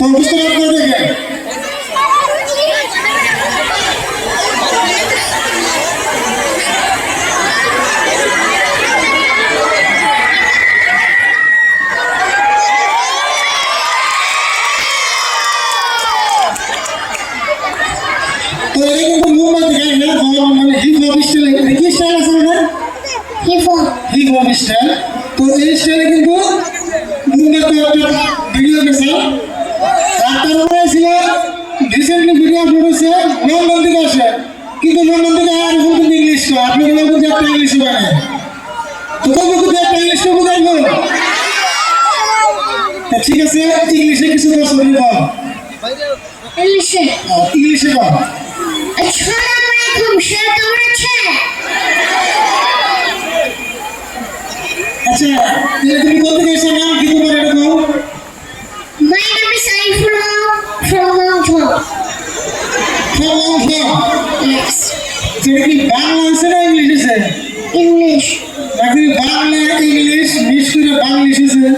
বুঝতে পারতে দেখে তো এই কিন্তু মুভমেন্ট গায় না মানে হিপ হপ স্টাইল কি স্টাইল আছে না হিপ হপ স্টাইল তো এই স্টাইলে কিন্তু মুভমেন্ট একটা ভিডিও গেছে আর তারপরে ছিল রিসেন্টলি ভিডিও আপলোড হয়েছে লন্ডন থেকে আসে কিন্তু লন্ডন থেকে আর কিন্তু ইংলিশ তো আপনি বলবেন যে একটা ইংলিশ বানায় তো তবু কিন্তু একটা ইংলিশ তো বুঝাইবো ঠিক আছে ইংলিশে কিছু প্রশ্ন দিব ইংলিশে বল আসসালামু আলাইকুম স্যার কেমন আছেন আচ্ছা তুমি কোথা থেকে এসেছো নাম কি তোমার এটা বল My name is Saiful from Hong Kong. Yes. যেটা কি বাংলা আছে না ইংলিশ আছে English. নাকি বাংলা ইংলিশ মিক্স করে বাংলিশ আছে না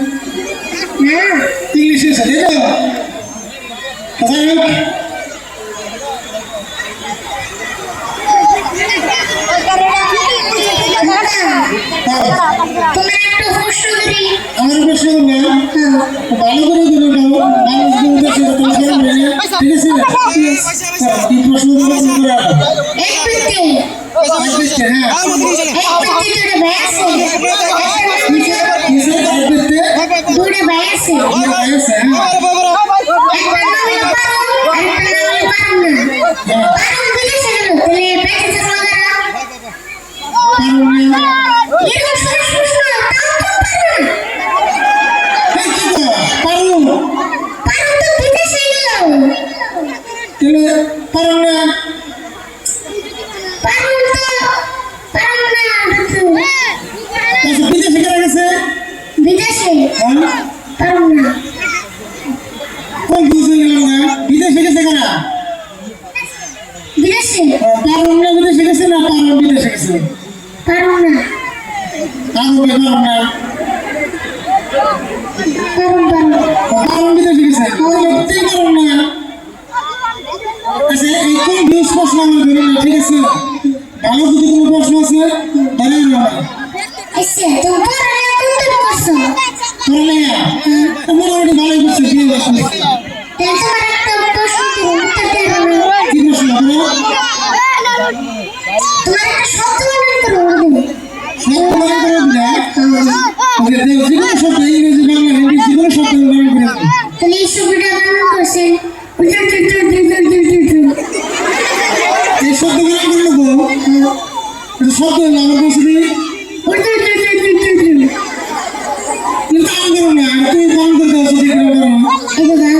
ইংলিশ আছে তাই তো কোথায় হোক তোমার একটা প্রশ্ন করি আমার প্রশ্ন না ভালো করে দিলো না মানুষ গুলো সেটা তো জানবে না ঠিক আছে কি প্রশ্ন দিবা তোমরা এক মিনিটে হ্যাঁ এক মিনিটে দুটো ভাই আছে কিসে করতে দুটো ভাই আছে আছে হ্যাঁ একটা নামে পারুম আরেকটা নামে পারুম না পারুম বিদেশে গেল তাহলে পেটে থাকলো না পারুম না এরকম সব প্রশ্ন তাও তো পারুম পারুম পারুম তো বিদেশে গেল তাহলে পারুম না পারুম না আচ্ছা বিদেশে কেন গেছে বিদেশে হ্যাঁ পারুম না কোন বুঝে গেলাম না বিদেশে গেছে কেন বিদেশে পারুম না বিদেশে গেছে না পারুম বিদেশে গেছে পারুম না পারুম না পারুম বিদেশে গেছে তুই পারুম না আচ্ছা এই কোন বিশ প্রশ্ন আমার ধরে না ঠিক আছে ভালো যদি কোনো প্রশ্ন আছে ধরে না আচ্ছা তো পড়ালেখা কোনটা করছো ধরে না তোমার অলরেডি ভালোই করছে বিয়ে বসে তাহলে তোমার একটা প্রশ্ন করবো উত্তর দেবো না কি প্রশ্ন করো তোমার একটা শব্দ বানান করো উর্দু সব মনে করে না ওকে দেখ জীবন শব্দ ইংরেজি বাংলা হিন্দি জীবন শব্দ মনে করে তাহলে এই শব্দটা বানান করছে এই শব্দগুলো আমি বলবো এটা শব্দ না আমার বলছি কিন্তু আমি করবো না তুই ফোন করতে আসো দেখে করো